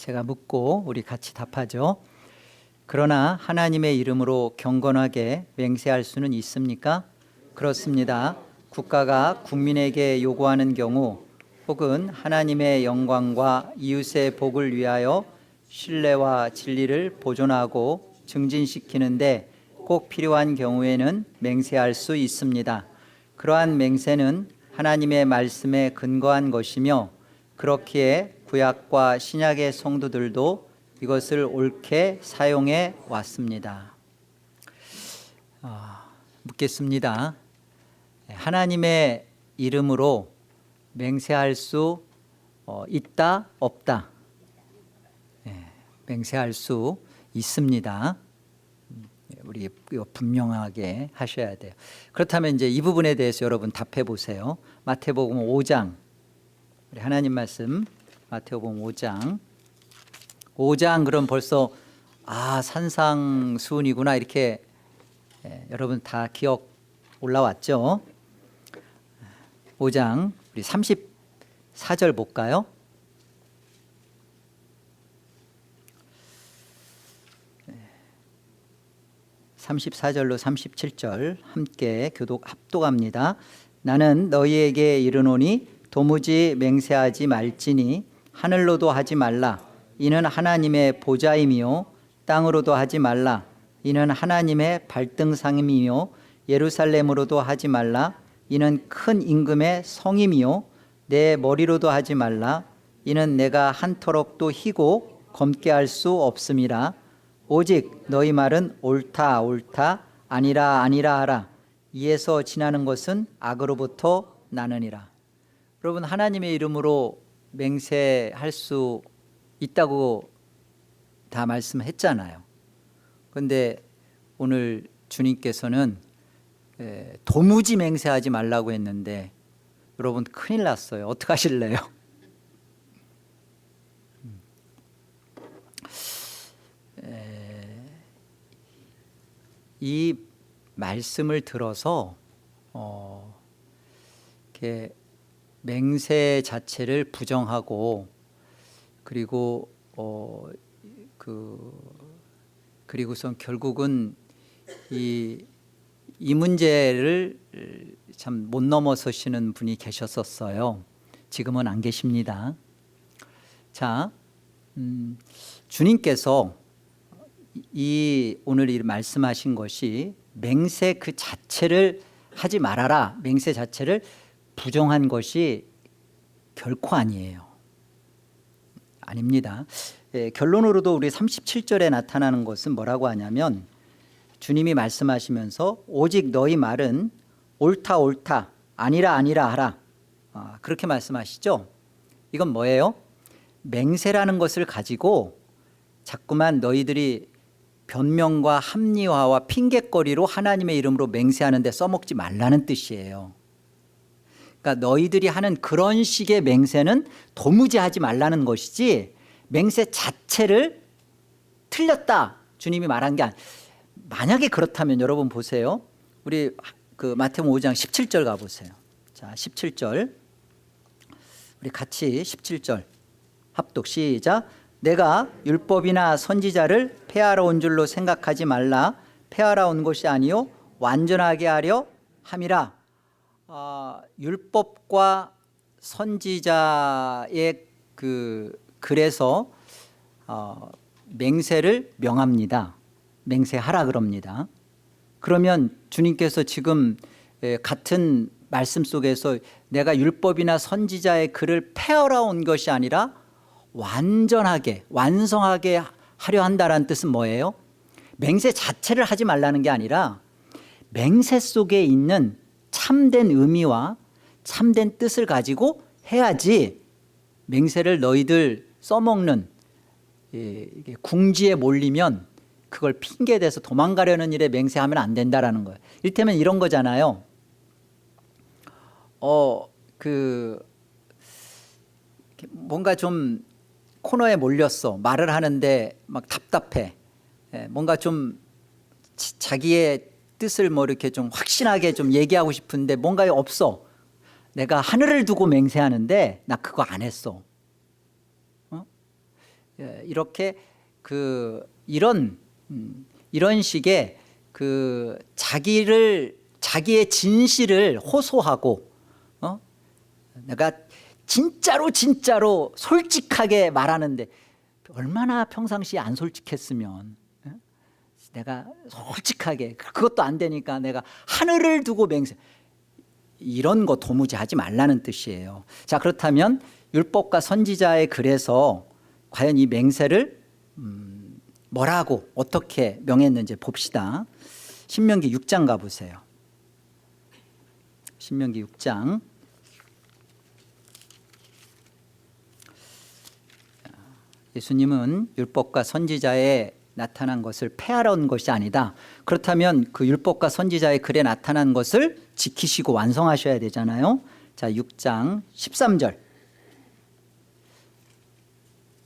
제가 묻고 우리 같이 답하죠. 그러나 하나님의 이름으로 경건하게 맹세할 수는 있습니까? 그렇습니다. 국가가 국민에게 요구하는 경우 혹은 하나님의 영광과 이웃의 복을 위하여 신뢰와 진리를 보존하고 증진시키는데 꼭 필요한 경우에는 맹세할 수 있습니다. 그러한 맹세는 하나님의 말씀에 근거한 것이며 그렇기에 구약과 신약의 성도들도 이것을 옳게 사용해 왔습니다. 묻겠습니다. 하나님의 이름으로 맹세할 수 있다, 없다? 맹세할 수 있습니다. 우리 이거 분명하게 하셔야 돼요. 그렇다면 이제 이 부분에 대해서 여러분 답해 보세요. 마태복음 5장, 우리 하나님 말씀 마태복음 5장 그럼 벌써 산상수훈이구나 이렇게 여러분 다 기억 올라왔죠? 5장 우리 34절 볼까요? 34절로 37절 함께 합독합니다. 나는 너희에게 이르노니 도무지 맹세하지 말지니 하늘로도 하지 말라. 이는 하나님의 보좌임이요 땅으로도 하지 말라. 이는 하나님의 발등상임이요 예루살렘으로도 하지 말라. 이는 큰 임금의 성임이요 내 머리로도 하지 말라. 이는 내가 한터럭도 희고 검게 할 수 없음이라. 오직 너희 말은 옳다 옳다 아니라 아니라 하라. 이에서 지나는 것은 악으로부터 나느니라. 여러분 하나님의 이름으로 맹세할 수 있다고 다 말씀했잖아요. 그런데 오늘 주님께서는 도무지 맹세하지 말라고 했는데 여러분 큰일 났어요. 어떻게 하실래요? 이 말씀을 들어서 이렇게 맹세 자체를 부정하고 그리고선 결국은 이 문제를 참 못 넘어서시는 분이 계셨었어요. 지금은 안 계십니다. 자, 주님께서 오늘 이 말씀하신 것이 맹세 그 자체를 하지 말아라, 맹세 자체를 부정한 것이 결코 아니에요. 아닙니다. 결론으로도 우리 37절에 나타나는 것은 뭐라고 하냐면 주님이 말씀하시면서 오직 너희 말은 옳다 옳다 아니라 아니라 하라, 그렇게 말씀하시죠. 이건 뭐예요? 맹세라는 것을 가지고 자꾸만 너희들이 변명과 합리화와 핑계거리로 하나님의 이름으로 맹세하는 데 써먹지 말라는 뜻이에요. 그러니까 너희들이 하는 그런 식의 맹세는 도무지 하지 말라는 것이지 맹세 자체를 틀렸다 주님이 말한 게 만약에 그렇다면 여러분 보세요. 우리 그 마태복음 5장 17절 가보세요. 자, 17절 우리 같이 17절 합독 시작. 내가 율법이나 선지자를 폐하러 온 줄로 생각하지 말라. 폐하러 온 것이 아니요 완전하게 하려 함이라. 율법과 선지자의 그래서 맹세를 명합니다. 맹세하라 그럽니다. 그러면 주님께서 지금 같은 말씀 속에서 내가 율법이나 선지자의 글을 폐하러 온 것이 아니라 완전하게 완성하게 하려 한다는 뜻은 뭐예요? 맹세 자체를 하지 말라는 게 아니라 맹세 속에 있는 참된 의미와 참된 뜻을 가지고 해야지 맹세를 너희들 써먹는 궁지에 몰리면 그걸 핑계대서 도망가려는 일에 맹세하면 안 된다라는 거예요. 이를테면 이런 거잖아요. 뭔가 좀 코너에 몰렸어. 말을 하는데 막 답답해. 뭔가 좀 자기의 뜻을 뭐 이렇게 좀 확신하게 좀 얘기하고 싶은데 뭔가 없어. 내가 하늘을 두고 맹세하는데 나 그거 안 했어. 이렇게 이런 식의 자기의 진실을 호소하고 내가 진짜로 솔직하게 말하는데 얼마나 평상시에 안 솔직했으면 내가 솔직하게 그것도 안 되니까 내가 하늘을 두고 맹세 이런 거 도무지 하지 말라는 뜻이에요. 자, 그렇다면 율법과 선지자의 글에서 과연 이 맹세를 뭐라고 어떻게 명했는지 봅시다. 신명기 6장 가보세요. 신명기 6장 예수님은 율법과 선지자에 나타난 것을 폐하려는 것이 아니다. 그렇다면 그 율법과 선지자의 글에 나타난 것을 지키시고 완성하셔야 되잖아요. 자, 6장 13절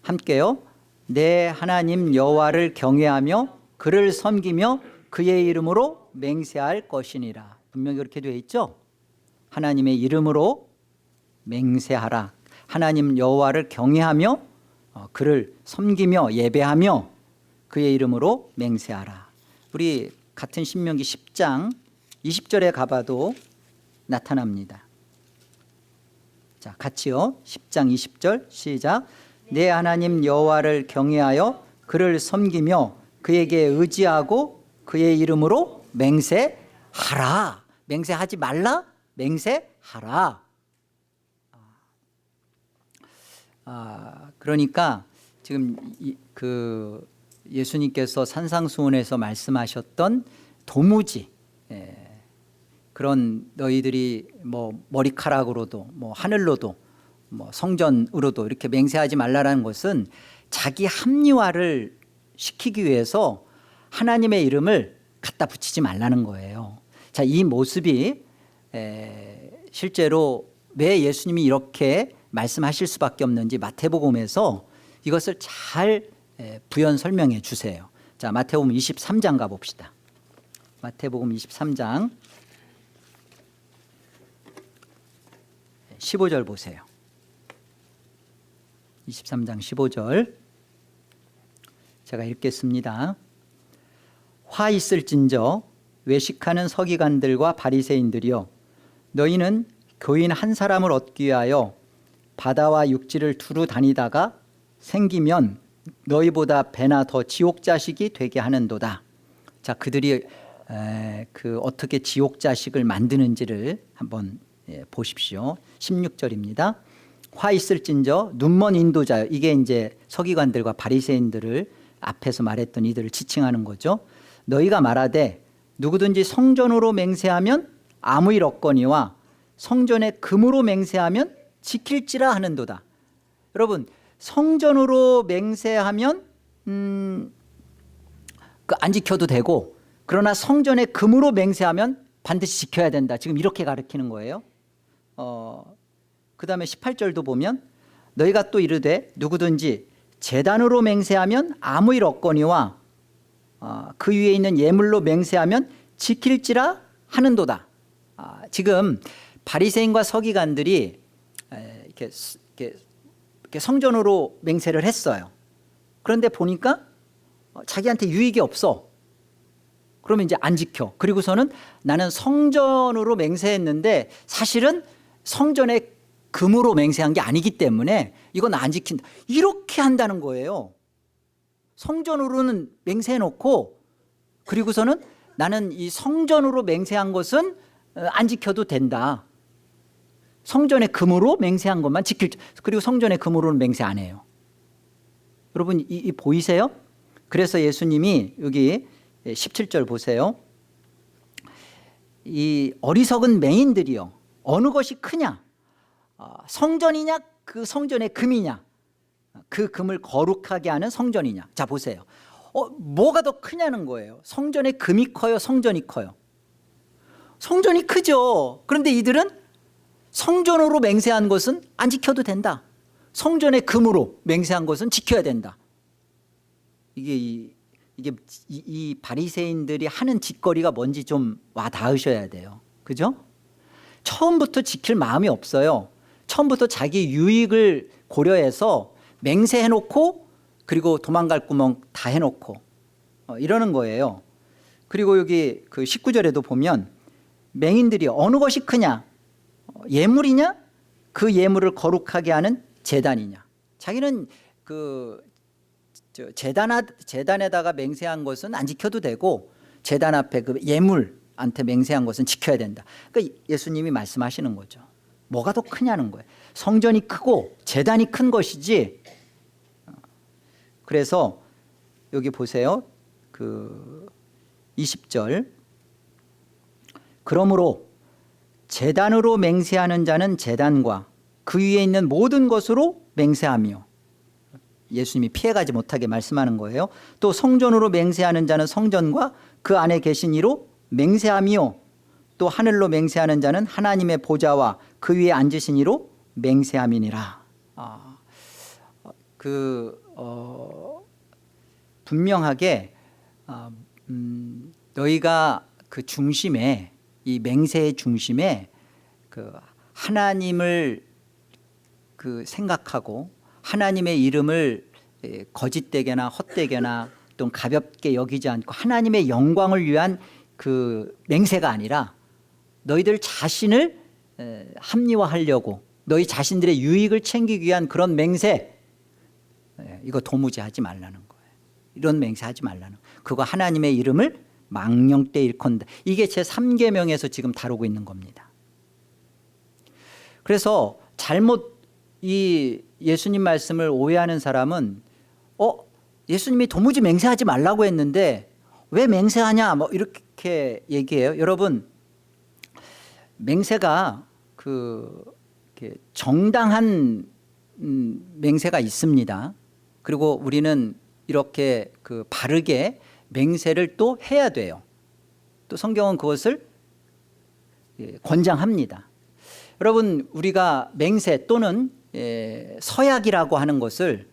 함께요. 내 하나님 여호와를 경외하며 그를 섬기며 그의 이름으로 맹세할 것이니라. 분명히 그렇게 되어 있죠. 하나님의 이름으로 맹세하라. 하나님 여호와를 경외하며 그를 섬기며 예배하며 그의 이름으로 맹세하라. 우리 같은 신명기 10장 20절에 가봐도 나타납니다. 자, 같이요. 10장 20절 시작. 내 하나님 여호와를 경외하여 그를 섬기며 그에게 의지하고 그의 이름으로 맹세하라. 맹세하지 말라? 맹세하라. 그러니까 지금 예수님께서 산상수훈에서 말씀하셨던 도무지 그런 너희들이 뭐 머리카락으로도 뭐 하늘로도 뭐 성전으로도 이렇게 맹세하지 말라라는 것은 자기 합리화를 시키기 위해서 하나님의 이름을 갖다 붙이지 말라는 거예요. 자, 이 모습이 실제로 왜 예수님이 이렇게 말씀하실 수밖에 없는지 마태복음에서 이것을 잘 부연 설명해 주세요. 자, 마태복음 23장 가봅시다. 마태복음 23장 15절 보세요. 23장 15절 제가 읽겠습니다. 화 있을진저 외식하는 서기관들과 바리새인들이여, 너희는 교인 한 사람을 얻기 위하여 바다와 육지를 두루 다니다가 생기면 너희보다 배나 더 지옥 자식이 되게 하는도다. 자, 그들이 어떻게 지옥 자식을 만드는지를 한번 보십시오. 16절입니다. 화 있을진저 눈먼 인도자여. 이게 이제 서기관들과 바리새인들을 앞에서 말했던 이들을 지칭하는 거죠. 너희가 말하되 누구든지 성전으로 맹세하면 아무 일 없거니와 성전의 금으로 맹세하면 지킬지라 하는도다. 여러분, 성전으로 맹세하면 안 지켜도 되고, 그러나 성전의 금으로 맹세하면 반드시 지켜야 된다. 지금 이렇게 가르치는 거예요. 그 다음에 18절도 보면 너희가 또 이르되 누구든지 제단으로 맹세하면 아무 일 없거니와 그 위에 있는 예물로 맹세하면 지킬지라 하는도다. 지금 바리새인과 서기관들이 이렇게 성전으로 맹세를 했어요. 그런데 보니까 자기한테 유익이 없어. 그러면 이제 안 지켜. 그리고서는 나는 성전으로 맹세했는데 사실은 성전의 금으로 맹세한 게 아니기 때문에 이건 안 지킨다. 이렇게 한다는 거예요. 성전으로는 맹세해놓고 그리고서는 나는 이 성전으로 맹세한 것은 안 지켜도 된다. 성전의 금으로 맹세한 것만 지킬, 그리고 성전의 금으로는 맹세 안 해요. 여러분 이 보이세요? 그래서 예수님이 여기 17절 보세요. 이 어리석은 맹인들이요, 어느 것이 크냐? 성전이냐 그 성전의 금이냐? 그 금을 거룩하게 하는 성전이냐? 자, 보세요. 뭐가 더 크냐는 거예요. 성전의 금이 커요, 성전이 커요? 성전이 크죠. 그런데 이들은 성전으로 맹세한 것은 안 지켜도 된다. 성전의 금으로 맹세한 것은 지켜야 된다. 이게 이 바리새인들이 하는 짓거리가 뭔지 좀 와 닿으셔야 돼요. 그죠? 처음부터 지킬 마음이 없어요. 처음부터 자기 유익을 고려해서 맹세해놓고 그리고 도망갈 구멍 다 해놓고 이러는 거예요. 그리고 여기 그 19절에도 보면 맹인들이 어느 것이 크냐, 예물이냐, 그 예물을 거룩하게 하는 제단이냐. 자기는 그 제단에다가 맹세한 것은 안 지켜도 되고 제단 앞에 그 예물한테 맹세한 것은 지켜야 된다. 그러니까 예수님이 말씀하시는 거죠. 뭐가 더 크냐는 거예요. 성전이 크고 제단이 큰 것이지. 그래서 여기 보세요. 그 20절. 그러므로 제단으로 맹세하는 자는 제단과 그 위에 있는 모든 것으로 맹세하며, 예수님이 피해가지 못하게 말씀하는 거예요. 또 성전으로 맹세하는 자는 성전과 그 안에 계신 이로 맹세하며, 또 하늘로 맹세하는 자는 하나님의 보좌와 그 위에 앉으신 이로 맹세함이니라. 분명하게 너희가 그 중심에, 이 맹세의 중심에 그 하나님을 그 생각하고 하나님의 이름을 거짓되게나 헛되게나 또 가볍게 여기지 않고 하나님의 영광을 위한 그 맹세가 아니라 너희들 자신을 합리화하려고 너희 자신들의 유익을 챙기기 위한 그런 맹세, 이거 도무지 하지 말라는 거예요. 이런 맹세하지 말라는 거예요. 그거 하나님의 이름을 망령되이 일컫는다. 이게 제3계명에서 지금 다루고 있는 겁니다. 그래서 잘못 이 예수님 말씀을 오해하는 사람은 예수님이 도무지 맹세하지 말라고 했는데 왜 맹세하냐 뭐 이렇게 얘기해요. 여러분, 맹세가 정당한 맹세가 있습니다. 그리고 우리는 이렇게 그 바르게 맹세를 또 해야 돼요. 또 성경은 그것을 권장합니다. 여러분, 우리가 맹세 또는 서약이라고 하는 것을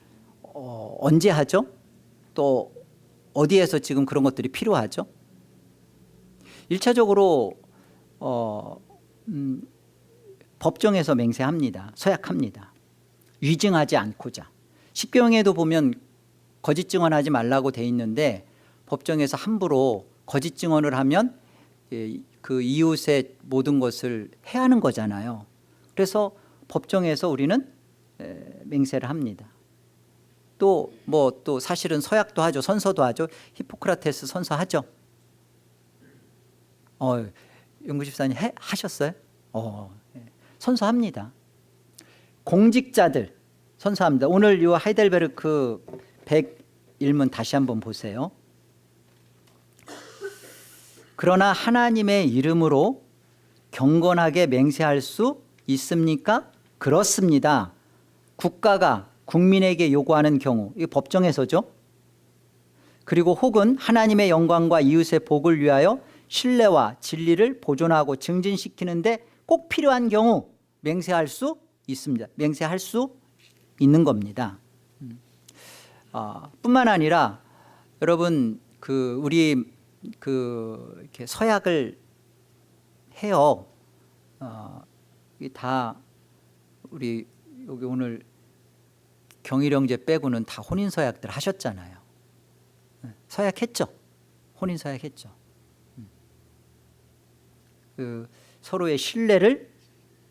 언제 하죠? 또 어디에서 지금 그런 것들이 필요하죠? 1차적으로 법정에서 맹세합니다. 서약합니다. 위증하지 않고자. 십계명에도 보면 거짓 증언하지 말라고 돼 있는데 법정에서 함부로 거짓 증언을 하면 그 이웃의 모든 것을 해하는 거잖아요. 그래서 법정에서 우리는 맹세를 합니다. 또 사실은 서약도 하죠. 선서도 하죠. 히포크라테스 선서하죠. 연구 집사님 하셨어요? 선서합니다. 공직자들 선서합니다. 오늘 이 하이델베르크 101문 다시 한번 보세요. 그러나 하나님의 이름으로 경건하게 맹세할 수 있습니까? 그렇습니다. 국가가 국민에게 요구하는 경우, 이 법정에서죠. 그리고 혹은 하나님의 영광과 이웃의 복을 위하여 신뢰와 진리를 보존하고 증진시키는데 꼭 필요한 경우 맹세할 수 있습니다. 맹세할 수 있는 겁니다. 뿐만 아니라 여러분, 우리 이렇게 서약을 해요. 다 우리 여기 오늘 경일형제 빼고는 다 혼인 서약들 하셨잖아요. 서약했죠. 혼인 서약했죠. 서로의 신뢰를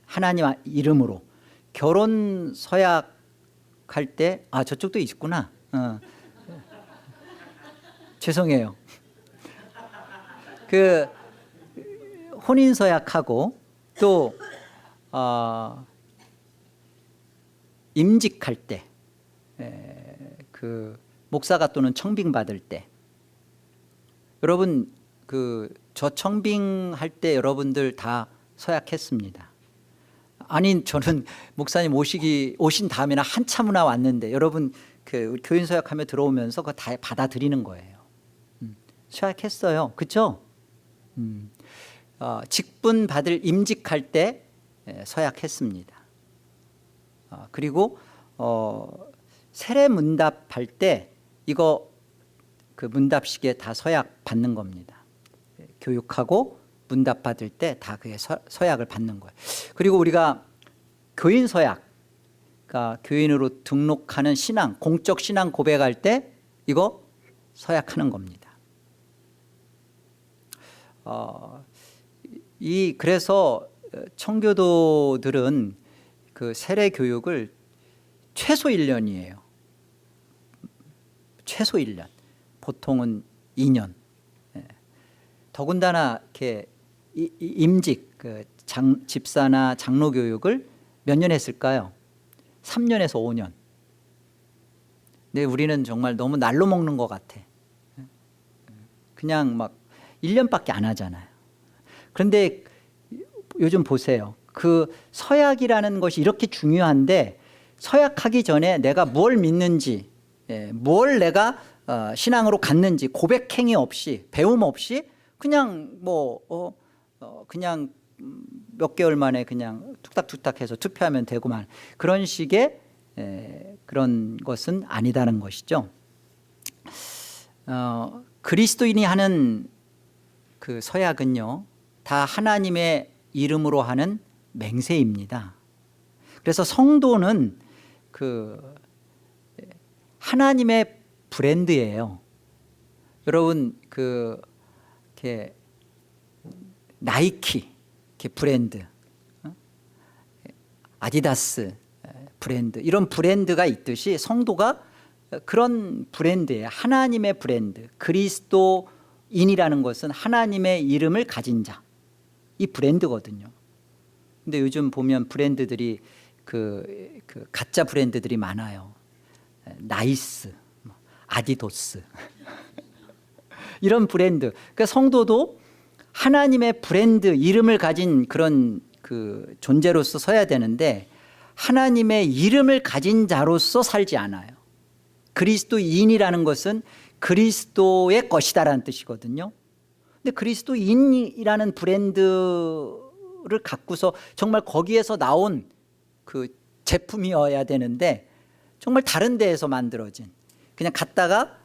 하나님 이름으로. 결혼 서약할 때 저쪽도 있구나. 죄송해요. 혼인 서약하고 또 임직할 때, 목사가 또는 청빙 받을 때, 여러분 저 청빙할 때 여러분들 다 서약했습니다. 아니, 저는 목사님 오신 다음에나 한참이나 왔는데 여러분 우리 교인 서약하며 들어오면서 그거 다 받아들이는 거예요. 서약했어요. 그렇죠? 직분 받을 임직할 때 서약했습니다. 그리고 세례 문답할 때 이거 그 문답식에 다 서약 받는 겁니다. 교육하고 문답 받을 때 다 그게 서약을 받는 거예요. 그리고 우리가 교인 서약, 그러니까 교인으로 등록하는 신앙, 공적 신앙 고백할 때 이거 서약하는 겁니다. 그래서 청교도들은 그 세례 교육을 최소 1년이에요. 최소 1년. 보통은 2년. 더군다나 이렇게 임직 집사나 장로 교육을 몇 년 했을까요? 3년에서 5년. 근데 우리는 정말 너무 날로 먹는 것 같아. 그냥 막 1년밖에 안 하잖아요. 그런데 요즘 보세요. 그 서약이라는 것이 이렇게 중요한데 서약하기 전에 내가 뭘 믿는지, 뭘 내가 신앙으로 갖는지 고백행위 없이, 배움 없이 그냥 그냥 몇 개월 만에 그냥 툭탁툭탁해서 투표하면 되고만, 그런 식의 그런 것은 아니다는 것이죠. 그리스도인이 하는 그 서약은요, 다 하나님의 이름으로 하는 맹세입니다. 그래서 성도는 그 하나님의 브랜드예요. 여러분 이렇게 나이키 이렇게 브랜드, 아디다스 브랜드, 이런 브랜드가 있듯이 성도가 그런 브랜드예요. 하나님의 브랜드. 그리스도인이라는 것은 하나님의 이름을 가진 자, 이 브랜드거든요. 근데 요즘 보면 브랜드들이 그 가짜 브랜드들이 많아요. 나이스, 아디도스 이런 브랜드. 그러니까 성도도 하나님의 브랜드, 이름을 가진 그런 그 존재로서 서야 되는데 하나님의 이름을 가진 자로서 살지 않아요. 그리스도인이라는 것은 그리스도의 것이다라는 뜻이거든요. 근데 그리스도인이라는 브랜드를 갖고서 정말 거기에서 나온 그 제품이어야 되는데 정말 다른 데에서 만들어진, 그냥 갖다가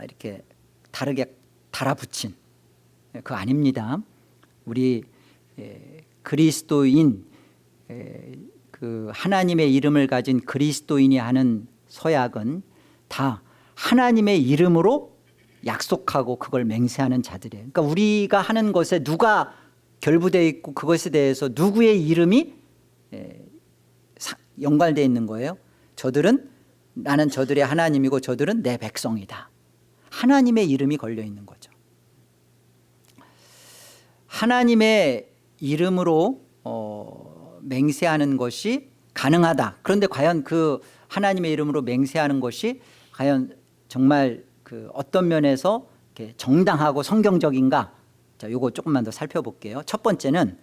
이렇게 다르게 달아붙인, 그거 아닙니다. 우리 그리스도인, 그 하나님의 이름을 가진 그리스도인이 하는 서약은 다 하나님의 이름으로 약속하고 그걸 맹세하는 자들이에요. 그러니까 우리가 하는 것에 누가 결부되어 있고 그것에 대해서 누구의 이름이 연관되어 있는 거예요. 나는 저들의 하나님이고 저들은 내 백성이다. 하나님의 이름이 걸려 있는 거죠. 하나님의 이름으로 맹세하는 것이 가능하다. 그런데 과연 그 하나님의 이름으로 맹세하는 것이 과연 정말 그 어떤 면에서 이렇게 정당하고 성경적인가? 자, 요거 조금만 더 살펴볼게요. 첫 번째는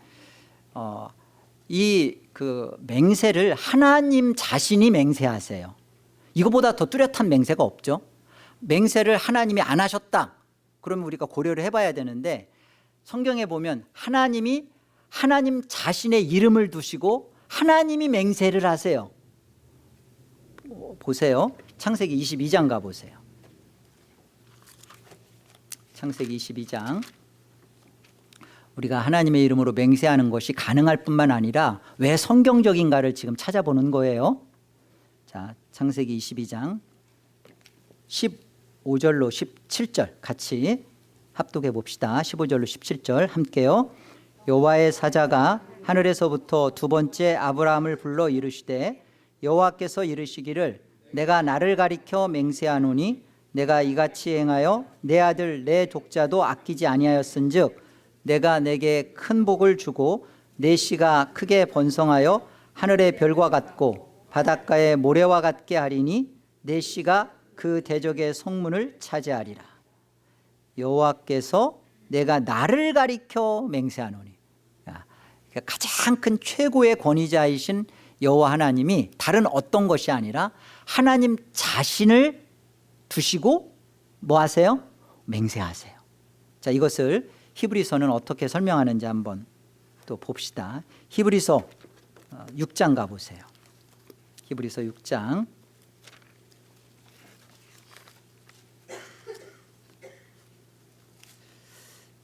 이 그 맹세를 하나님 자신이 맹세하세요. 이거보다 더 뚜렷한 맹세가 없죠. 맹세를 하나님이 안 하셨다. 그러면 우리가 고려를 해봐야 되는데 성경에 보면 하나님이 하나님 자신의 이름을 두시고 하나님이 맹세를 하세요. 보세요. 창세기 22장 가보세요. 창세기 22장. 우리가 하나님의 이름으로 맹세하는 것이 가능할 뿐만 아니라 왜 성경적인가를 지금 찾아보는 거예요. 자, 창세기 22장 15절로 17절 같이 합독해 봅시다. 15절로 17절 함께요. 여호와의 사자가 하늘에서부터 두 번째 아브라함을 불러 이르시되 여호와께서 이르시기를 내가 나를 가리켜 맹세하노니 내가 이같이 행하여 내 아들 내 족자도 아끼지 아니하였은즉 내가 내게 큰 복을 주고 내 씨가 크게 번성하여 하늘의 별과 같고 바닷가의 모래와 같게 하리니 내 씨가 그 대적의 성문을 차지하리라. 여호와께서 내가 나를 가리켜 맹세하노니, 가장 큰 최고의 권위자이신 여호와 하나님이 다른 어떤 것이 아니라 하나님 자신을 두시고 뭐 하세요? 맹세하세요. 자, 이것을 히브리서는 어떻게 설명하는지 한번 또 봅시다. 히브리서 6장 가보세요. 히브리서 6장.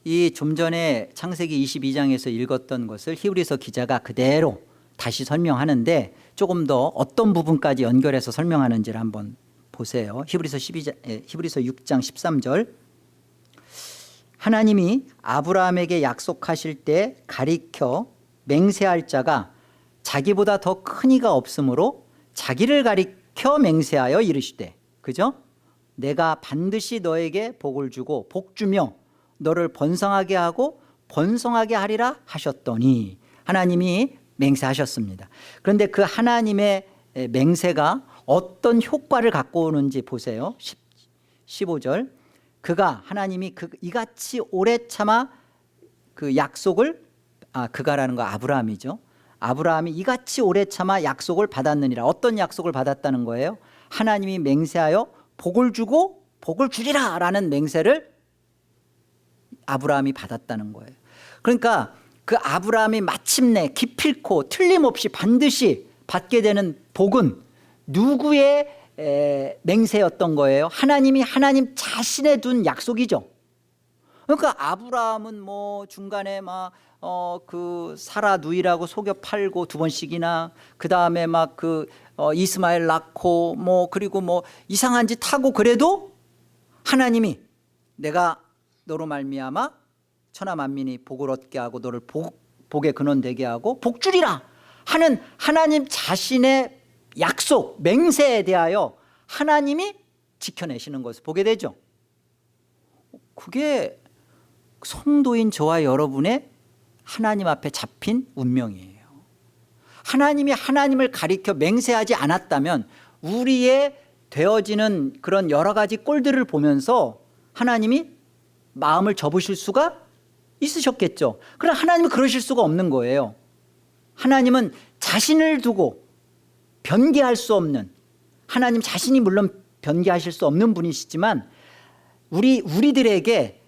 이 좀 전에 창세기 22장에서 읽었던 것을 히브리서 기자가 그대로 다시 설명하는데 조금 더 어떤 부분까지 연결해서 설명하는지를 한번 보세요. 히브리서 6장 13절. 하나님이 아브라함에게 약속하실 때 가리켜 맹세할 자가 자기보다 더 큰 이가 없으므로 자기를 가리켜 맹세하여 이르시되, 그죠? 내가 반드시 너에게 복을 주고 복 주며 너를 번성하게 하고 번성하게 하리라 하셨더니, 하나님이 맹세하셨습니다. 그런데 그 하나님의 맹세가 어떤 효과를 갖고 오는지 보세요. 15절. 그가, 하나님이 이같이 오래 참아 그 약속을, 그가라는 거 아브라함이죠. 아브라함이 이같이 오래 참아 약속을 받았느니라. 어떤 약속을 받았다는 거예요? 하나님이 맹세하여 복을 주고 복을 주리라 라는 맹세를 아브라함이 받았다는 거예요. 그러니까 그 아브라함이 마침내 기필코 틀림없이 반드시 받게 되는 복은 누구의 맹세였던 거예요? 하나님이 하나님 자신에 둔 약속이죠. 그러니까 아브라함은 뭐 중간에 막 그 사라 누이라고 속여 팔고 2번씩이나, 그 다음에 막 그 이스마엘 낳고 뭐 그리고 뭐 이상한 짓 하고, 그래도 하나님이 내가 너로 말미암아 천하 만민이 복을 얻게 하고 너를 복의 근원 되게 하고 복 주리라 하는 하나님 자신의 약속, 맹세에 대하여 하나님이 지켜내시는 것을 보게 되죠. 그게 성도인 저와 여러분의 하나님 앞에 잡힌 운명이에요. 하나님이 하나님을 가리켜 맹세하지 않았다면 우리의 되어지는 그런 여러 가지 꼴들을 보면서 하나님이 마음을 접으실 수가 있으셨겠죠. 그러나 하나님은 그러실 수가 없는 거예요. 하나님은 자신을 두고 변개할 수 없는, 하나님 자신이 물론 변개하실 수 없는 분이시지만 우리들에게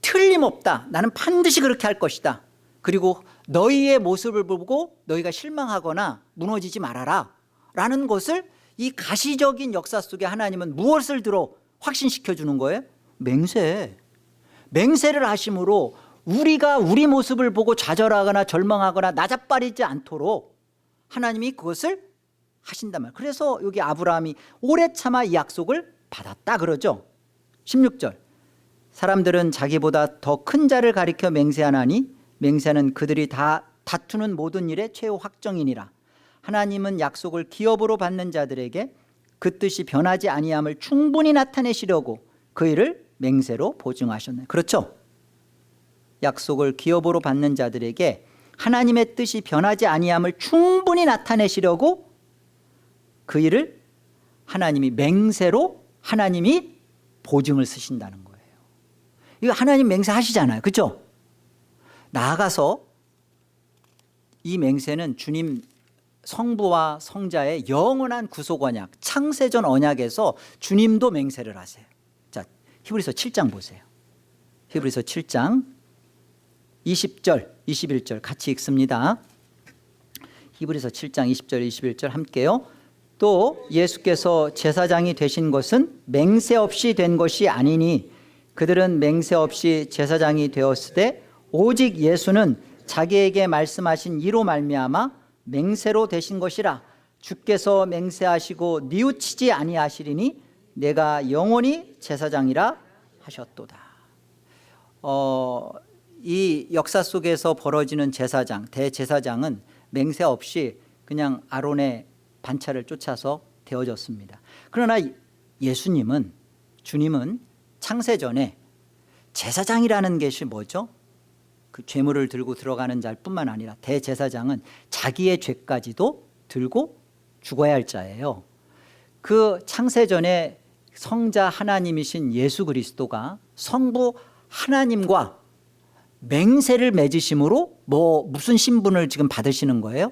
틀림없다, 나는 반드시 그렇게 할 것이다, 그리고 너희의 모습을 보고 너희가 실망하거나 무너지지 말아라 라는 것을 이 가시적인 역사 속에 하나님은 무엇을 들어 확신시켜 주는 거예요? 맹세를 하심으로 우리가 우리 모습을 보고 좌절하거나 절망하거나 나자빠리지 않도록 하나님이 그것을 하신단 말이에요. 그래서 여기 아브라함이 오래 참아 이 약속을 받았다 그러죠. 16절. 사람들은 자기보다 더 큰 자를 가리켜 맹세하나니 맹세는 그들이 다 다투는 모든 일의 최후 확정이니라. 하나님은 약속을 기업으로 받는 자들에게 그 뜻이 변하지 아니함을 충분히 나타내시려고 그 일을 맹세로 보증하셨네. 그렇죠? 약속을 기업으로 받는 자들에게 하나님의 뜻이 변하지 아니함을 충분히 나타내시려고 그 일을 하나님이 맹세로 하나님이 보증을 쓰신다는 거예요. 이거 하나님 맹세하시잖아요. 그렇죠? 나아가서 이 맹세는 주님 성부와 성자의 영원한 구속 언약, 창세전 언약에서 주님도 맹세를 하세요. 자, 히브리서 7장 보세요. 히브리서 7장 20절, 21절 같이 읽습니다. 히브리서 7장 20절, 21절 함께요. 또 예수께서 제사장이 되신 것은 맹세 없이 된 것이 아니니 그들은 맹세 없이 제사장이 되었으되 오직 예수는 자기에게 말씀하신 이로 말미암아 맹세로 되신 것이라. 주께서 맹세하시고 뉘우치지 아니하시리니 내가 영원히 제사장이라 하셨도다. 이 역사 속에서 벌어지는 제사장, 대제사장은 맹세 없이 그냥 아론의 반차를 쫓아서 되어졌습니다. 그러나 예수님은, 주님은 창세전에 제사장이라는 것이 뭐죠? 그 죄물을 들고 들어가는 자뿐만 아니라 대제사장은 자기의 죄까지도 들고 죽어야 할 자예요. 그 창세전에 성자 하나님이신 예수 그리스도가 성부 하나님과 맹세를 맺으심으로 무슨 신분을 지금 받으시는 거예요?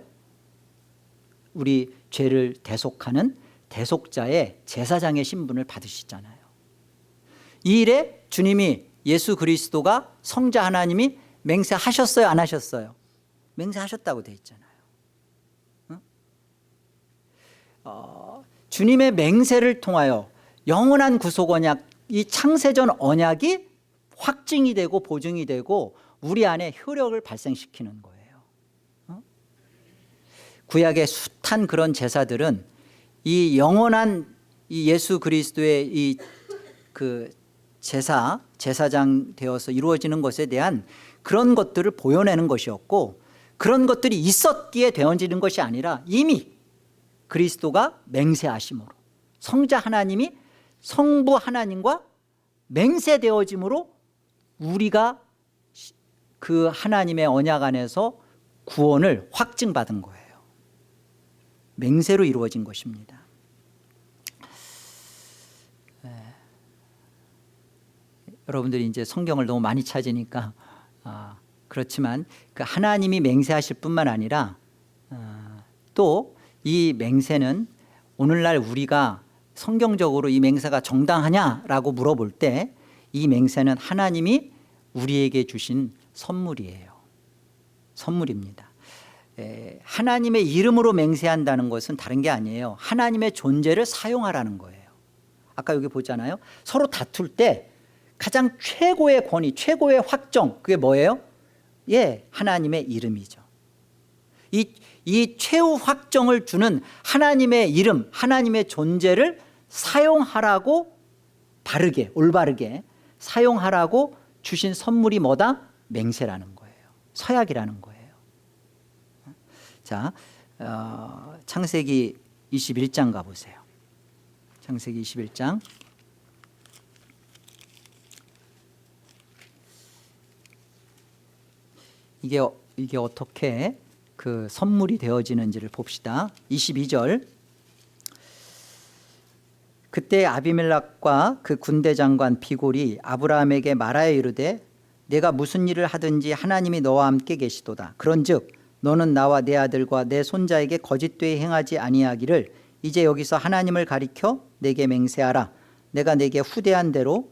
우리 죄를 대속하는 대속자의 제사장의 신분을 받으시잖아요. 이 일에 주님이, 예수 그리스도가, 성자 하나님이 맹세하셨어요, 안 하셨어요? 맹세하셨다고 돼 있잖아요. 응? 주님의 맹세를 통하여 영원한 구속 언약, 이 창세전 언약이 확증이 되고 보증이 되고 우리 안에 효력을 발생시키는 거예요. 구약의 숱한 그런 제사들은 이 영원한 이 예수 그리스도의 이 그 제사장 되어서 이루어지는 것에 대한 그런 것들을 보여내는 것이었고, 그런 것들이 있었기에 되어지는 것이 아니라 이미 그리스도가 맹세하심으로, 성자 하나님이 성부 하나님과 맹세되어짐으로 우리가 그 하나님의 언약 안에서 구원을 확증받은 거예요. 맹세로 이루어진 것입니다. 여러분들이 이제 성경을 너무 많이 찾으니까 그렇지만 그 하나님이 맹세하실 뿐만 아니라 또 이 맹세는 오늘날 우리가 성경적으로 이 맹세가 정당하냐라고 물어볼 때 이 맹세는 하나님이 우리에게 주신 선물이에요. 선물입니다. 하나님의 이름으로 맹세한다는 것은 다른 게 아니에요. 하나님의 존재를 사용하라는 거예요. 아까 여기 보잖아요. 서로 다툴 때 가장 최고의 권위, 최고의 확정, 그게 뭐예요? 하나님의 이름이죠. 이 최후 확정을 주는 하나님의 이름, 하나님의 존재를 사용하라고, 바르게, 올바르게 사용하라고 주신 선물이 뭐다? 맹세라는 거예요. 서약이라는 거예요. 자, 창세기 21장 가보세요. 창세기 21장. 이게 어떻게 그 선물이 되어지는지를 봅시다. 22절. 그때 아비멜렉과 그 군대 장관 비골이 아브라함에게 말하여 이르되 내가 무슨 일을 하든지 하나님이 너와 함께 계시도다. 그런즉 너는 나와 내 아들과 내 손자에게 거짓되이 행하지 아니하기를 이제 여기서 하나님을 가리켜 내게 맹세하라. 내가 내게 후대한 대로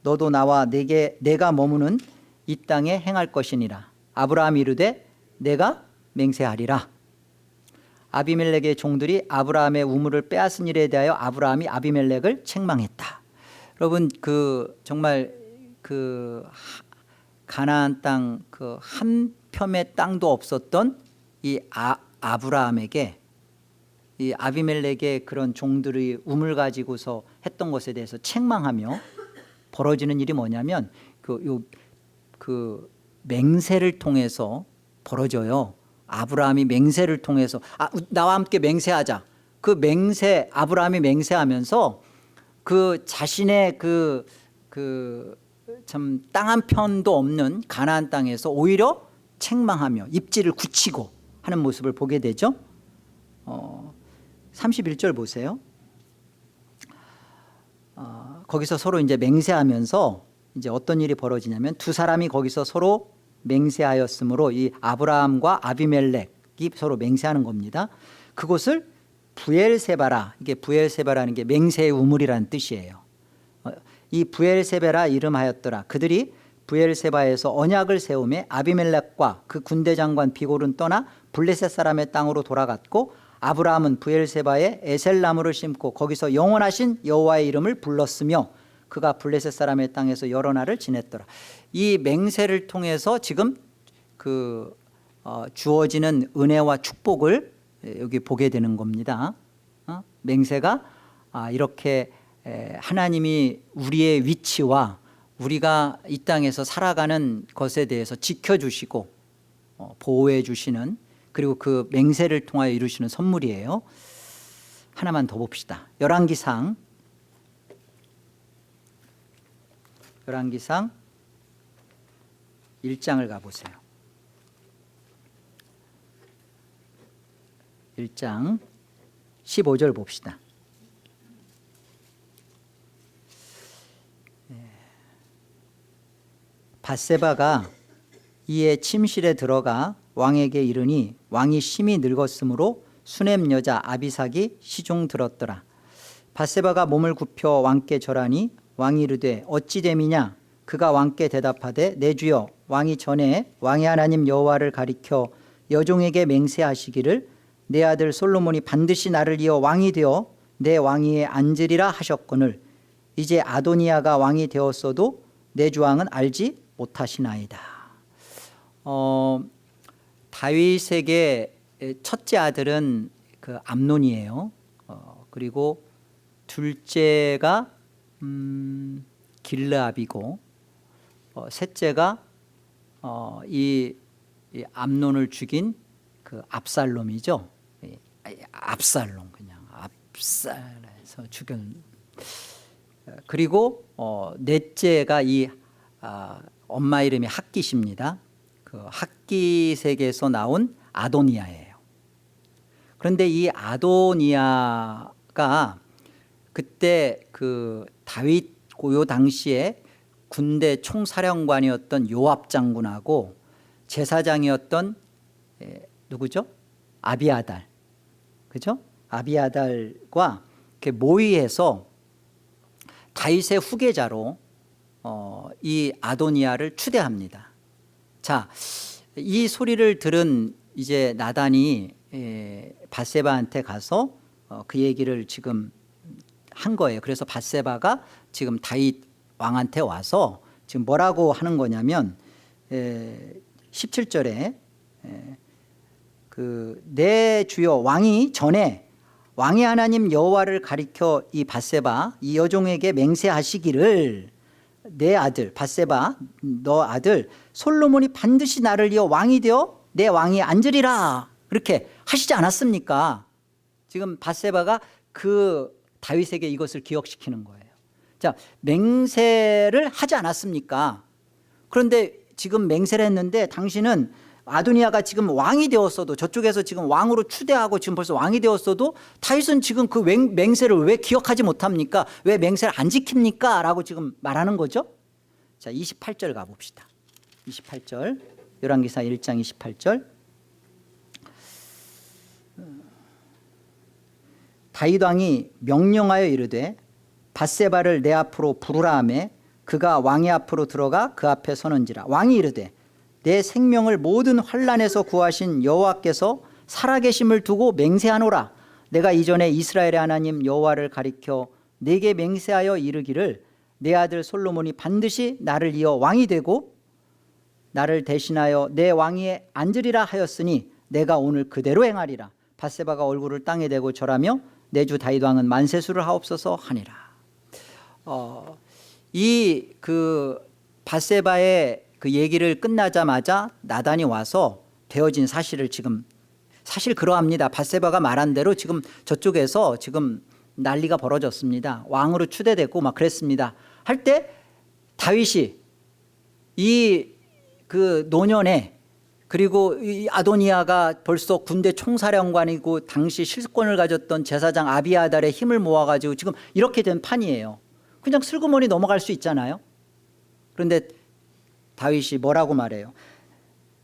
너도 나와 내가 머무는 이 땅에 행할 것이니라. 아브라함이 이르되 내가 맹세하리라. 아비멜렉의 종들이 아브라함의 우물을 빼앗은 일에 대하여 아브라함이 아비멜렉을 책망했다. 여러분, 정말 가나안 땅 한 뼘의 땅도 없었던 이 아브라함에게 이 아비멜렉의 그런 종들이 우물 가지고서 했던 것에 대해서 책망하며 벌어지는 일이 뭐냐면 맹세를 통해서 벌어져요. 아브라함이 맹세를 통해서 나와 함께 맹세하자. 그 맹세, 아브라함이 맹세하면서 그 자신의 참 땅 한 편도 없는 가나안 땅에서 오히려 책망하며 입지를 굳히고 하는 모습을 보게 되죠. 31절 보세요. 거기서 서로 이제 맹세하면서 이제 어떤 일이 벌어지냐면 두 사람이 거기서 서로 맹세하였으므로 이 아브라함과 아비멜렉이 서로 맹세하는 겁니다. 그곳을 부엘세바라, 이게 부엘세바라는 게 맹세의 우물이라는 뜻이에요. 이 부엘세바라 이름하였더라. 그들이 부엘세바에서 언약을 세우매 아비멜렉과 그 군대 장관 비골은 떠나 블레셋 사람의 땅으로 돌아갔고 아브라함은 부엘세바에 에셀나무를 심고 거기서 영원하신 여호와의 이름을 불렀으며 그가 블레셋 사람의 땅에서 여러 날을 지냈더라. 이 맹세를 통해서 지금 주어지는 은혜와 축복을 여기 보게 되는 겁니다. 맹세가 이렇게 하나님이 우리의 위치와 우리가 이 땅에서 살아가는 것에 대해서 지켜주시고 보호해 주시는, 그리고 그 맹세를 통하여 이루시는 선물이에요. 하나만 더 봅시다. 열왕기상 1장을 가보세요. 1장 15절 봅시다. 밧세바가 이에 침실에 들어가 왕에게 이르니 왕이 심히 늙었으므로 수넴 여자 아비삭이 시종 들었더라. 밧세바가 몸을 굽혀 왕께 절하니 왕이 이르되 어찌 됨이냐. 그가 왕께 대답하되 내 주여 왕이 전에 왕의 하나님 여호와를 가리켜 여종에게 맹세하시기를 내 아들 솔로몬이 반드시 나를 이어 왕이 되어 내 왕위에 앉으리라 하셨거늘 이제 아도니아가 왕이 되었어도 내 주왕은 알지 못하시나이다. 다윗에게 첫째 아들은 그 암논이에요. 그리고 둘째가 길르압이고 셋째가 이 암논을 죽인 그 압살롬이죠. 압살롬 그냥 압살해서 죽은. 그리고 넷째가 이 엄마 이름이 핫깃입니다. 그 핫깃에게서 나온 아도니아예요. 그런데 이 아도니아가 그때 그 다윗 고요 당시에 군대 총사령관이었던 요압 장군하고 제사장이었던 누구죠? 아비아달, 그죠? 아비아달과 이렇게 모의해서 다윗의 후계자로 이 아도니아를 추대합니다. 자, 이 소리를 들은 이제 나단이 밧세바한테 가서 그 얘기를 지금 한 거예요. 그래서 밧세바가 지금 다윗 왕한테 와서 지금 뭐라고 하는 거냐면 17절에 그 내 주여 왕이 전에 왕의 하나님 여호와를 가리켜 이 밧세바 이 여종에게 맹세하시기를 내 아들 밧세바 너 아들 솔로몬이 반드시 나를 이어 왕이 되어 내 왕이 앉으리라 그렇게 하시지 않았습니까? 지금 밧세바가 그 다윗에게 이것을 기억시키는 거예요. 자, 맹세를 하지 않았습니까? 그런데 지금 맹세를 했는데 당신은 아도니아가 지금 왕이 되었어도 저쪽에서 지금 왕으로 추대하고 지금 벌써 왕이 되었어도 다윗은 지금 그 맹세를 왜 기억하지 못합니까? 왜 맹세를 안 지킵니까? 라고 지금 말하는 거죠. 자, 28절 가봅시다. 28절 열왕기사 1장 28절 다윗 왕이 명령하여 이르되 밧세바를 내 앞으로 부르라 하매 그가 왕의 앞으로 들어가 그 앞에 서는지라 왕이 이르되 내 생명을 모든 환난에서 구하신 여호와께서 살아계심을 두고 맹세하노라 내가 이전에 이스라엘의 하나님 여호와를 가리켜 내게 맹세하여 이르기를 내 아들 솔로몬이 반드시 나를 이어 왕이 되고 나를 대신하여 내 왕위에 앉으리라 하였으니 내가 오늘 그대로 행하리라. 밧세바가 얼굴을 땅에 대고 절하며 내 주 다윗 왕은 만세수를 하옵소서 하니라. 이 그 밧세바의 그 얘기를 끝나자마자 나단이 와서 되어진 사실을 지금 사실 그러합니다. 밧세바가 말한 대로 지금 저쪽에서 지금 난리가 벌어졌습니다. 왕으로 추대됐고 막 그랬습니다. 할 때 다윗이 이 그 노년에 그리고 이 아도니아가 벌써 군대 총사령관이고 당시 실권을 가졌던 제사장 아비아달의 힘을 모아가지고 지금 이렇게 된 판이에요. 그냥 슬그머니 넘어갈 수 있잖아요. 그런데 다윗이 뭐라고 말해요?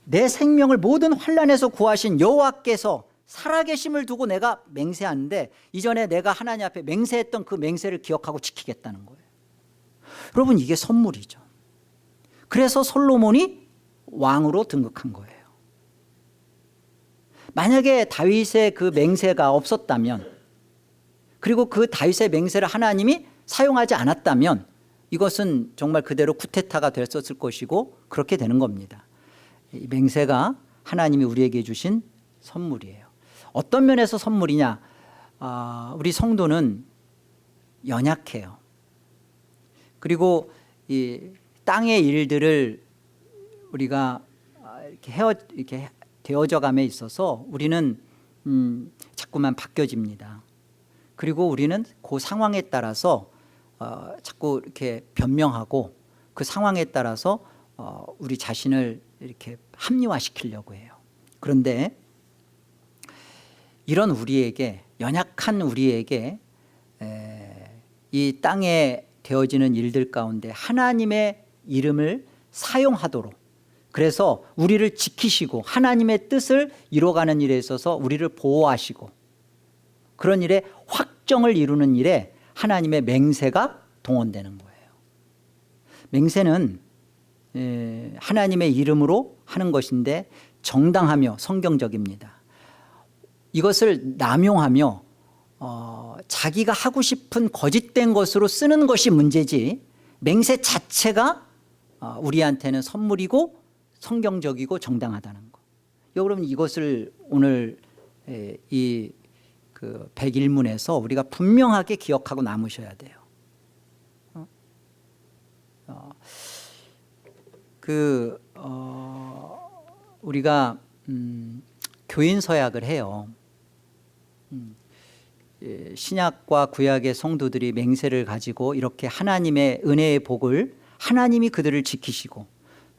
내 생명을 모든 환난에서 구하신 여호와께서 살아계심을 두고 내가 맹세하는데 이전에 내가 하나님 앞에 맹세했던 그 맹세를 기억하고 지키겠다는 거예요. 여러분 이게 선물이죠. 그래서 솔로몬이 왕으로 등극한 거예요. 만약에 다윗의 그 맹세가 없었다면 그리고 그 다윗의 맹세를 하나님이 사용하지 않았다면 이것은 정말 그대로 쿠데타가 됐었을 것이고 그렇게 되는 겁니다. 이 맹세가 하나님이 우리에게 주신 선물이에요. 어떤 면에서 선물이냐? 우리 성도는 연약해요. 그리고 이 땅의 일들을 우리가 이렇게 되어져 감에 있어서 우리는 자꾸만 바뀌어집니다. 그리고 우리는 그 상황에 따라서 자꾸 이렇게 변명하고 그 상황에 따라서 우리 자신을 이렇게 합리화시키려고 해요. 그런데 이런 우리에게 연약한 우리에게 이 땅에 되어지는 일들 가운데 하나님의 이름을 사용하도록 그래서 우리를 지키시고 하나님의 뜻을 이뤄가는 일에 있어서 우리를 보호하시고 그런 일에 확정을 이루는 일에 하나님의 맹세가 동원되는 거예요. 맹세는 하나님의 이름으로 하는 것인데 정당하며 성경적입니다. 이것을 남용하며 자기가 하고 싶은 거짓된 것으로 쓰는 것이 문제지 맹세 자체가 우리한테는 선물이고 성경적이고 정당하다는 것. 여러분 이것을 오늘 이 그 101문에서 우리가 분명하게 기억하고 남으셔야 돼요. 우리가 교인 서약을 해요. 신약과 구약의 성도들이 맹세를 가지고 이렇게 하나님의 은혜의 복을 하나님이 그들을 지키시고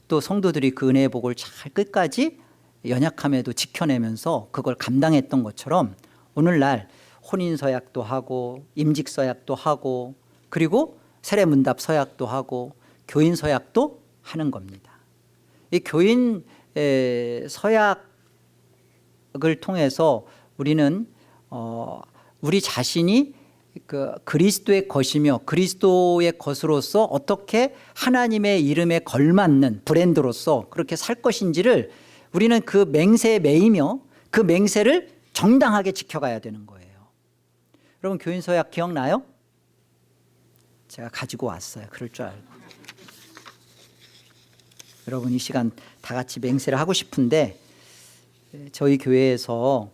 또 성도들이 그 은혜의 복을 잘 끝까지 연약함에도 지켜내면서 그걸 감당했던 것처럼 오늘날 혼인 서약도 하고 임직 서약도 하고 그리고 세례 문답 서약도 하고 교인 서약도 하는 겁니다. 이 교인 서약을 통해서 우리는 우리 자신이 그리스도의 것이며 그리스도의 것으로서 어떻게 하나님의 이름에 걸맞는 브랜드로서 그렇게 살 것인지를 우리는 그 맹세에 매이며 그 맹세를 정당하게 지켜가야 되는 거예요. 여러분 교인 서약 기억나요? 제가 가지고 왔어요. 그럴 줄 알고. 여러분 이 시간 다 같이 맹세를 하고 싶은데 저희 교회에서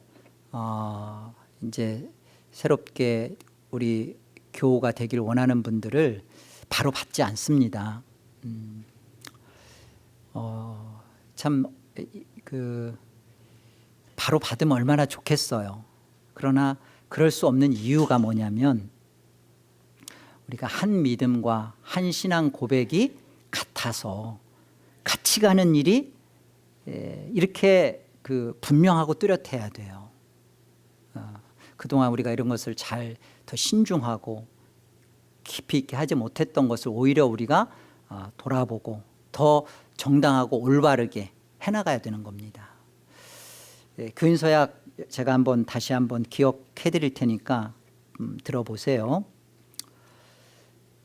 이제 새롭게 우리 교우가 되길 원하는 분들을 바로 받지 않습니다. 참 바로 받으면 얼마나 좋겠어요. 그러나 그럴 수 없는 이유가 뭐냐면 우리가 한 믿음과 한 신앙 고백이 같아서 같이 가는 일이 이렇게 분명하고 뚜렷해야 돼요. 그동안 우리가 이런 것을 잘 더 신중하고 깊이 있게 하지 못했던 것을 오히려 우리가 돌아보고 더 정당하고 올바르게 해나가야 되는 겁니다. 교인서약 제가 다시 한번 기억해 드릴 테니까 들어보세요.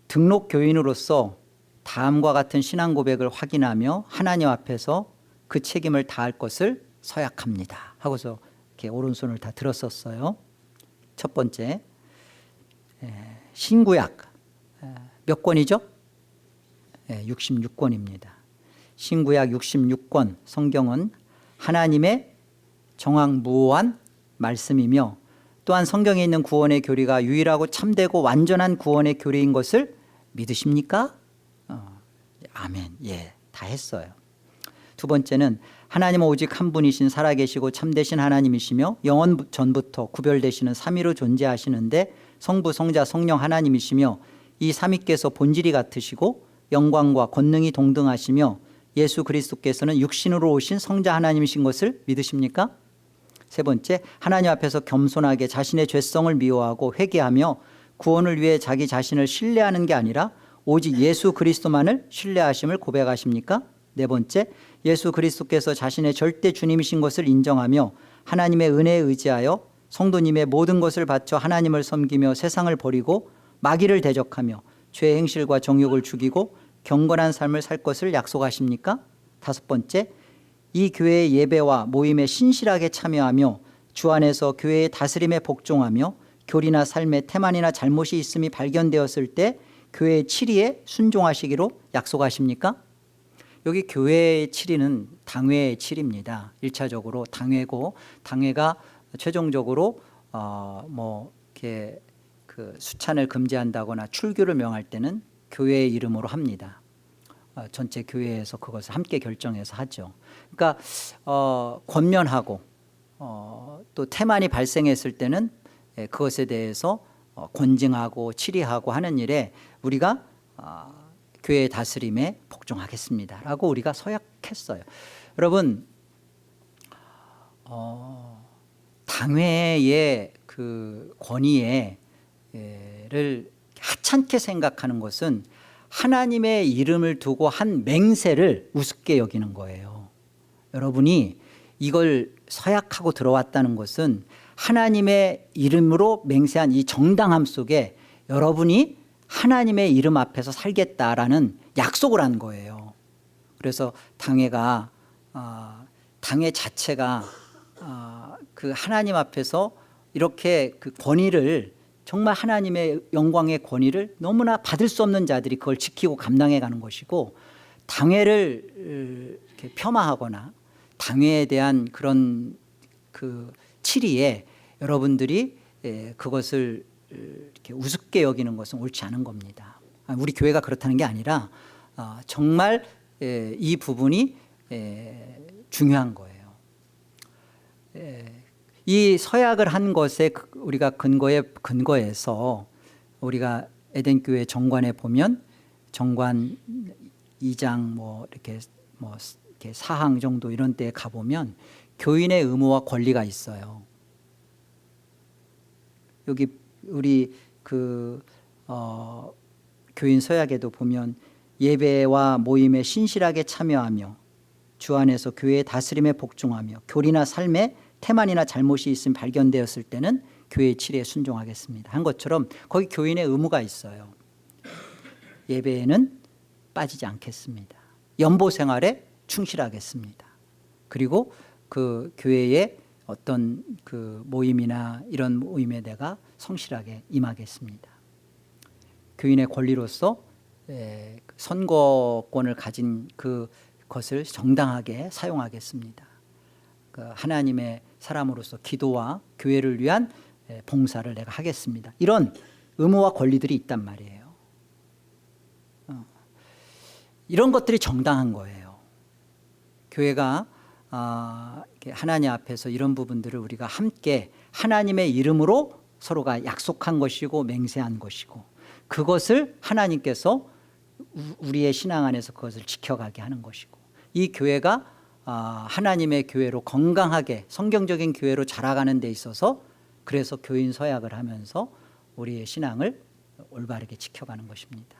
등록 교인으로서 다음과 같은 신앙 고백을 확인하며 하나님 앞에서 그 책임을 다할 것을 서약합니다 하고서 이렇게 오른손을 다 들었었어요. 첫 번째, 신구약 몇 권이죠? 66권입니다. 신구약 66권 성경은 하나님의 정확무오한 말씀이며 또한 성경에 있는 구원의 교리가 유일하고 참되고 완전한 구원의 교리인 것을 믿으십니까? 아멘. 예, 다 했어요. 두 번째는 하나님은 오직 한 분이신 살아계시고 참되신 하나님이시며 영원 전부터 구별되시는 삼위로 존재하시는데 성부, 성자, 성령 하나님이시며 이 삼위께서 본질이 같으시고 영광과 권능이 동등하시며 예수 그리스도께서는 육신으로 오신 성자 하나님이신 것을 믿으십니까? 세 번째, 하나님 앞에서 겸손하게 자신의 죄성을 미워하고 회개하며 구원을 위해 자기 자신을 신뢰하는 게 아니라 오직 예수 그리스도만을 신뢰하심을 고백하십니까? 네 번째, 예수 그리스도께서 자신의 절대 주님이신 것을 인정하며 하나님의 은혜에 의지하여 성도님의 모든 것을 바쳐 하나님을 섬기며 세상을 버리고 마귀를 대적하며 죄의 행실과 정욕을 죽이고 경건한 삶을 살 것을 약속하십니까? 다섯 번째, 이 교회의 예배와 모임에 신실하게 참여하며 주 안에서 교회의 다스림에 복종하며 교리나 삶에 태만이나 잘못이 있음이 발견되었을 때 교회의 치리에 순종하시기로 약속하십니까? 여기 교회의 치리는 당회의 치리입니다. 1차적으로 당회고 당회가 최종적으로 이렇게 수찬을 금지한다거나 출교를 명할 때는 교회의 이름으로 합니다. 전체 교회에서 그것을 함께 결정해서 하죠. 그러니까 권면하고 또 태만이 발생했을 때는 그것에 대해서 권징하고 치리하고 하는 일에 우리가 교회의 다스림에 복종하겠습니다 라고 우리가 서약했어요. 여러분 당회의 그 권위를 하찮게 생각하는 것은 하나님의 이름을 두고 한 맹세를 우습게 여기는 거예요. 여러분이 이걸 서약하고 들어왔다는 것은 하나님의 이름으로 맹세한 이 정당함 속에 여러분이 하나님의 이름 앞에서 살겠다라는 약속을 한 거예요. 그래서 당회 자체가 그 하나님 앞에서 이렇게 그 권위를 정말 하나님의 영광의 권위를 너무나 받을 수 없는 자들이 그걸 지키고 감당해 가는 것이고 당회를 이렇게 폄하하거나 당회에 대한 그런 그 17위에 여러분들이 그것을 이렇게 우습게 여기는 것은 옳지 않은 겁니다. 우리 교회가 그렇다는 게 아니라 정말 이 부분이 중요한 거예요. 이 서약을 한 것에 우리가 근거해서 우리가 에덴교회 정관에 보면 정관 2장 이렇게 사항 정도 이런 데에 가보면 교인의 의무와 권리가 있어요. 여기 우리 교인 서약에도 보면 예배와 모임에 신실하게 참여하며 주 안에서 교회의 다스림에 복종하며 교리나 삶에 태만이나 잘못이 있음 발견되었을 때는 교회의 치리에 순종하겠습니다 한 것처럼 거기 교인의 의무가 있어요. 예배에는 빠지지 않겠습니다. 연보 생활에 충실하겠습니다. 그리고 그 교회의 어떤 그 모임이나 이런 모임에 내가 성실하게 임하겠습니다. 교인의 권리로서 선거권을 가진 그것을 정당하게 사용하겠습니다. 하나님의 사람으로서 기도와 교회를 위한 봉사를 내가 하겠습니다. 이런 의무와 권리들이 있단 말이에요. 이런 것들이 정당한 거예요. 교회가 하나님 앞에서 이런 부분들을 우리가 함께 하나님의 이름으로 서로가 약속한 것이고 맹세한 것이고 그것을 하나님께서 우리의 신앙 안에서 그것을 지켜가게 하는 것이고 이 교회가 하나님의 교회로 건강하게 성경적인 교회로 자라가는 데 있어서 그래서 교인 서약을 하면서 우리의 신앙을 올바르게 지켜가는 것입니다.